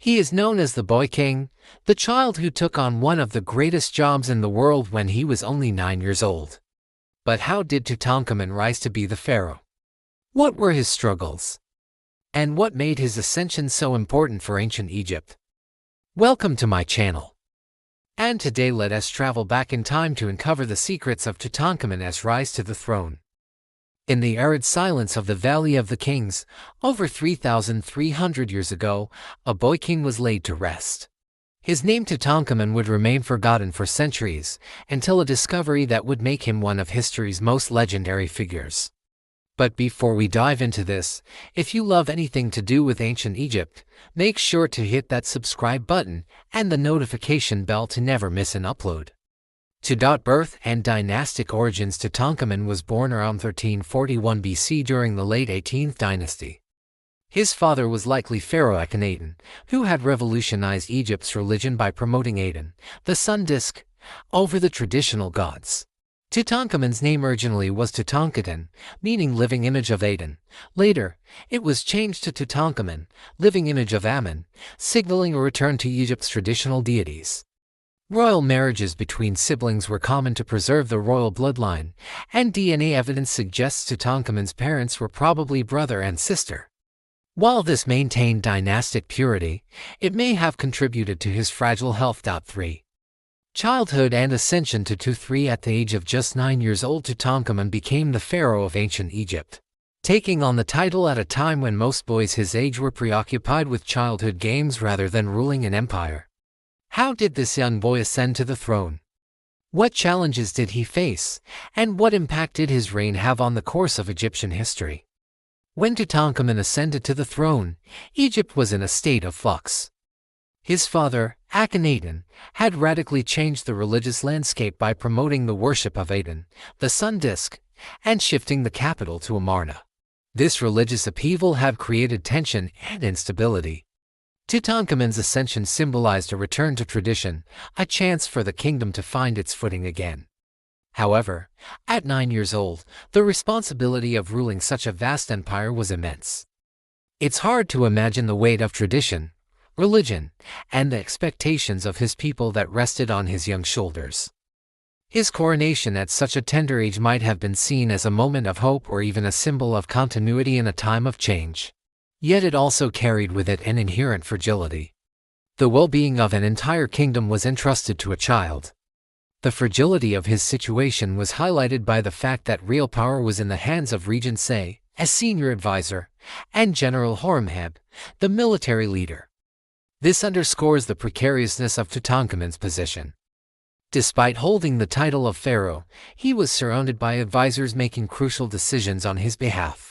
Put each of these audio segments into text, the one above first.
He is known as the Boy King, the child who took on one of the greatest jobs in the world when he was only 9 years old. But how did Tutankhamun rise to be the pharaoh? What were his struggles? And what made his ascension so important for ancient Egypt? Welcome to my channel. And today let us travel back in time to uncover the secrets of Tutankhamun's rise to the throne. In the arid silence of the Valley of the Kings, over 3,300 years ago, a boy king was laid to rest. His name Tutankhamun would remain forgotten for centuries, until a discovery that would make him one of history's most legendary figures. But before we dive into this, if you love anything to do with ancient Egypt, make sure to hit that subscribe button and the notification bell to never miss an upload. Birth and dynastic origins. Tutankhamun was born around 1341 BC during the late 18th dynasty. His father was likely Pharaoh Akhenaten, who had revolutionized Egypt's religion by promoting Aten, the sun disk, over the traditional gods. Tutankhamun's name originally was Tutankhaten, meaning living image of Aten. Later, it was changed to Tutankhamun, living image of Amun, signaling a return to Egypt's traditional deities. Royal marriages between siblings were common to preserve the royal bloodline, and DNA evidence suggests Tutankhamun's parents were probably brother and sister. While this maintained dynastic purity, it may have contributed to his fragile health. 3. Childhood and ascension. 3 At the age of just 9 years old, Tutankhamun became the pharaoh of ancient Egypt, taking on the title at a time when most boys his age were preoccupied with childhood games rather than ruling an empire. How did this young boy ascend to the throne? What challenges did he face, and what impact did his reign have on the course of Egyptian history? When Tutankhamun ascended to the throne, Egypt was in a state of flux. His father, Akhenaten, had radically changed the religious landscape by promoting the worship of Aten, the sun disk, and shifting the capital to Amarna. This religious upheaval had created tension and instability. Tutankhamun's ascension symbolized a return to tradition, a chance for the kingdom to find its footing again. However, at 9 years old, the responsibility of ruling such a vast empire was immense. It's hard to imagine the weight of tradition, religion, and the expectations of his people that rested on his young shoulders. His coronation at such a tender age might have been seen as a moment of hope or even a symbol of continuity in a time of change. Yet it also carried with it an inherent fragility. The well-being of an entire kingdom was entrusted to a child. The fragility of his situation was highlighted by the fact that real power was in the hands of Regent Say, as senior advisor, and General Horemheb, the military leader. This underscores the precariousness of Tutankhamun's position. Despite holding the title of pharaoh, he was surrounded by advisors making crucial decisions on his behalf.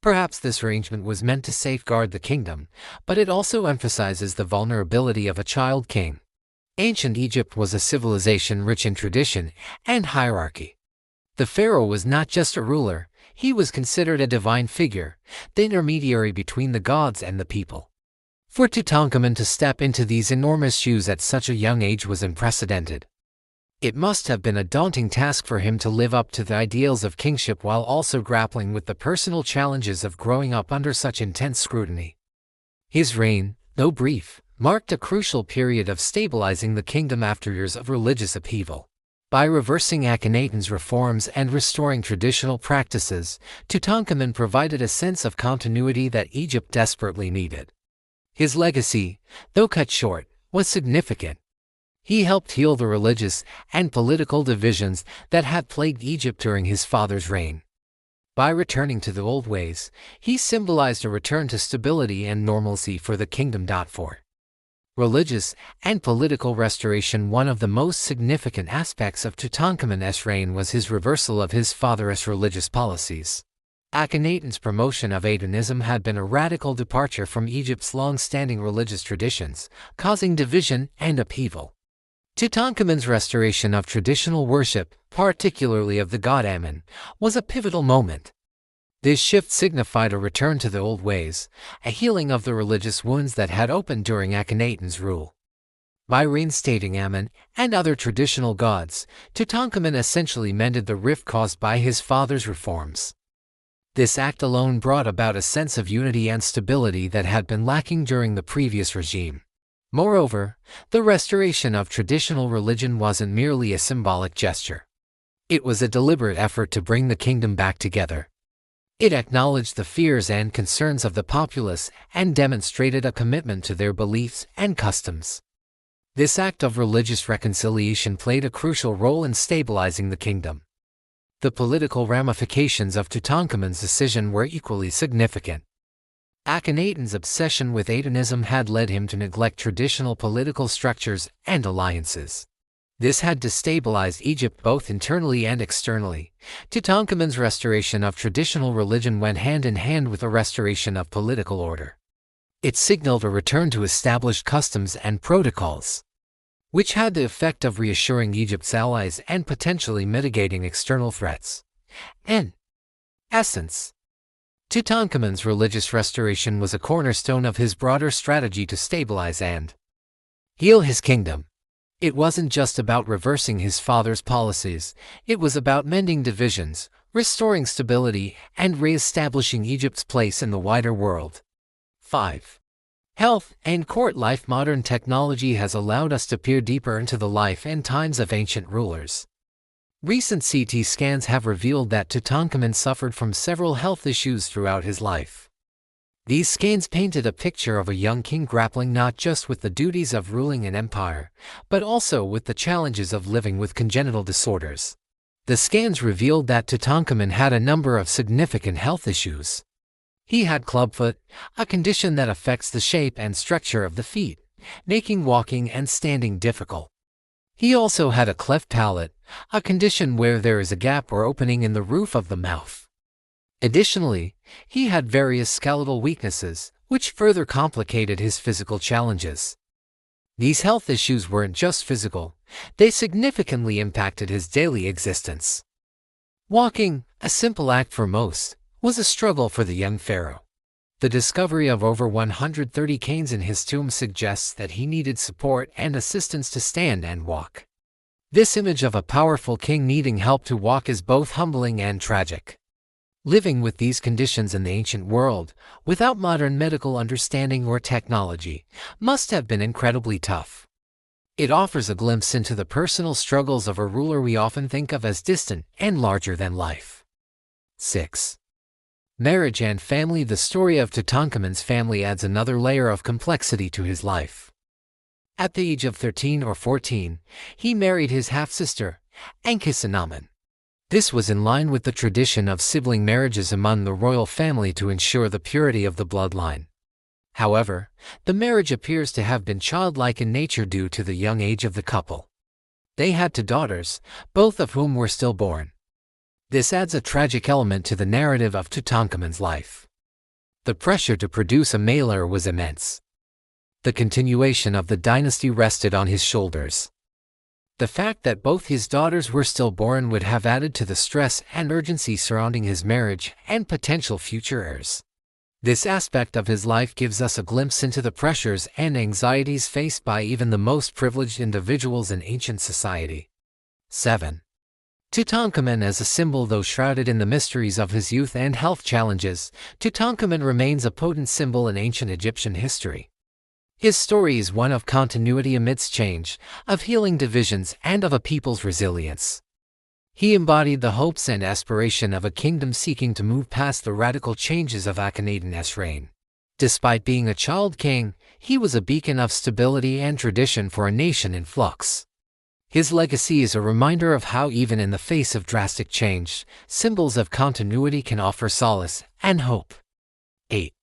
Perhaps this arrangement was meant to safeguard the kingdom, but it also emphasizes the vulnerability of a child king. Ancient Egypt was a civilization rich in tradition and hierarchy. The pharaoh was not just a ruler, he was considered a divine figure, the intermediary between the gods and the people. For Tutankhamun to step into these enormous shoes at such a young age was unprecedented. It must have been a daunting task for him to live up to the ideals of kingship while also grappling with the personal challenges of growing up under such intense scrutiny. His reign, though brief, marked a crucial period of stabilizing the kingdom after years of religious upheaval. By reversing Akhenaten's reforms and restoring traditional practices, Tutankhamun provided a sense of continuity that Egypt desperately needed. His legacy, though cut short, was significant. He helped heal the religious and political divisions that had plagued Egypt during his father's reign. By returning to the old ways, he symbolized a return to stability and normalcy for the kingdom. 4. Religious and political restoration. One of the most significant aspects of Tutankhamun's reign was his reversal of his father's religious policies. Akhenaten's promotion of Atenism had been a radical departure from Egypt's long-standing religious traditions, causing division and upheaval. Tutankhamun's restoration of traditional worship, particularly of the god Amun, was a pivotal moment. This shift signified a return to the old ways, a healing of the religious wounds that had opened during Akhenaten's rule. By reinstating Amun and other traditional gods, Tutankhamun essentially mended the rift caused by his father's reforms. This act alone brought about a sense of unity and stability that had been lacking during the previous regime. Moreover, the restoration of traditional religion wasn't merely a symbolic gesture. It was a deliberate effort to bring the kingdom back together. It acknowledged the fears and concerns of the populace and demonstrated a commitment to their beliefs and customs. This act of religious reconciliation played a crucial role in stabilizing the kingdom. The political ramifications of Tutankhamun's decision were equally significant. Akhenaten's obsession with Atenism had led him to neglect traditional political structures and alliances. This had destabilized Egypt both internally and externally. Tutankhamun's restoration of traditional religion went hand in hand with a restoration of political order. It signaled a return to established customs and protocols, which had the effect of reassuring Egypt's allies and potentially mitigating external threats. In essence, Tutankhamun's religious restoration was a cornerstone of his broader strategy to stabilize and heal his kingdom. It wasn't just about reversing his father's policies, it was about mending divisions, restoring stability, and re-establishing Egypt's place in the wider world. 5. Health and court life. Modern technology has allowed us to peer deeper into the life and times of ancient rulers. Recent CT scans have revealed that Tutankhamun suffered from several health issues throughout his life. These scans painted a picture of a young king grappling not just with the duties of ruling an empire, but also with the challenges of living with congenital disorders. The scans revealed that Tutankhamun had a number of significant health issues. He had clubfoot, a condition that affects the shape and structure of the feet, making walking and standing difficult. He also had a cleft palate, a condition where there is a gap or opening in the roof of the mouth. Additionally, he had various skeletal weaknesses, which further complicated his physical challenges. These health issues weren't just physical, they significantly impacted his daily existence. Walking, a simple act for most, was a struggle for the young pharaoh. The discovery of over 130 canes in his tomb suggests that he needed support and assistance to stand and walk. This image of a powerful king needing help to walk is both humbling and tragic. Living with these conditions in the ancient world, without modern medical understanding or technology, must have been incredibly tough. It offers a glimpse into the personal struggles of a ruler we often think of as distant and larger than life. 6. Marriage and family. The story of Tutankhamun's family adds another layer of complexity to his life. At the age of 13 or 14, he married his half-sister, Ankhesenamun. This was in line with the tradition of sibling marriages among the royal family to ensure the purity of the bloodline. However, the marriage appears to have been childlike in nature due to the young age of the couple. They had two daughters, both of whom were stillborn. This adds a tragic element to the narrative of Tutankhamun's life. The pressure to produce a male heir was immense. The continuation of the dynasty rested on his shoulders. The fact that both his daughters were stillborn would have added to the stress and urgency surrounding his marriage and potential future heirs. This aspect of his life gives us a glimpse into the pressures and anxieties faced by even the most privileged individuals in ancient society. 7. Tutankhamun as a symbol. Though shrouded in the mysteries of his youth and health challenges, Tutankhamun remains a potent symbol in ancient Egyptian history. His story is one of continuity amidst change, of healing divisions, and of a people's resilience. He embodied the hopes and aspiration of a kingdom seeking to move past the radical changes of Akhenaten's reign. Despite being a child king, he was a beacon of stability and tradition for a nation in flux. His legacy is a reminder of how even in the face of drastic change, symbols of continuity can offer solace and hope. 8.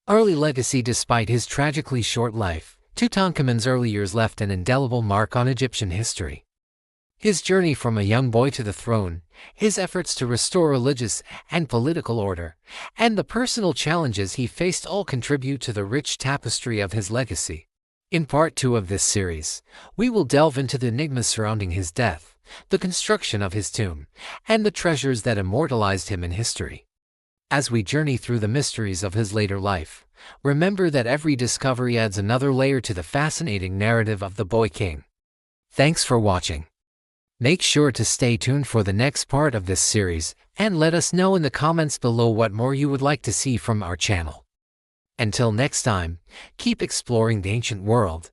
Early legacy. Despite his tragically short life, Tutankhamun's early years left an indelible mark on Egyptian history. His journey from a young boy to the throne, his efforts to restore religious and political order, and the personal challenges he faced all contribute to the rich tapestry of his legacy. In part 2 of this series, we will delve into the enigmas surrounding his death, the construction of his tomb, and the treasures that immortalized him in history. As we journey through the mysteries of his later life, remember that every discovery adds another layer to the fascinating narrative of the boy king. Thanks for watching. Make sure to stay tuned for the next part of this series and let us know in the comments below what more you would like to see from our channel. Until next time, keep exploring the ancient world.